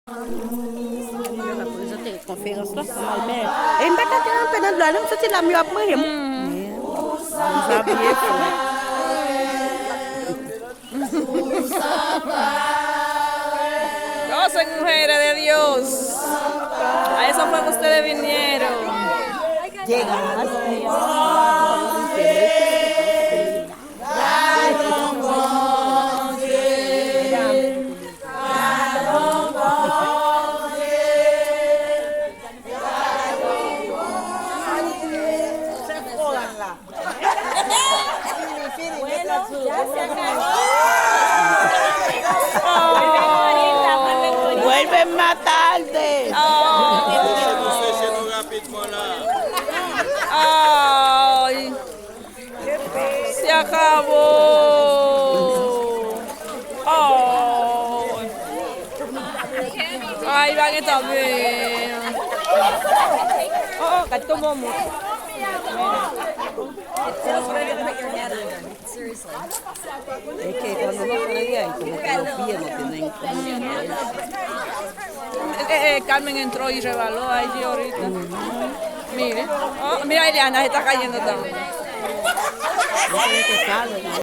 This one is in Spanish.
Por eso te conférence là, ça mal bien. Et maintenant tu es un peu dans la langue, ça c'est la mieux après. Ça bien Gocen, mujeres de Dios. A eso fue que ustedes vinieron. Vuelven más tarde. Ay, se acabó. Ay, van a estar bien. Gatito momo. Es que cuando uno sale de ahí, como que los pies no tienen Carmen entró y rebaló ahí ahorita. Mire, mira, Eliana se está cayendo también. no tienen que salir.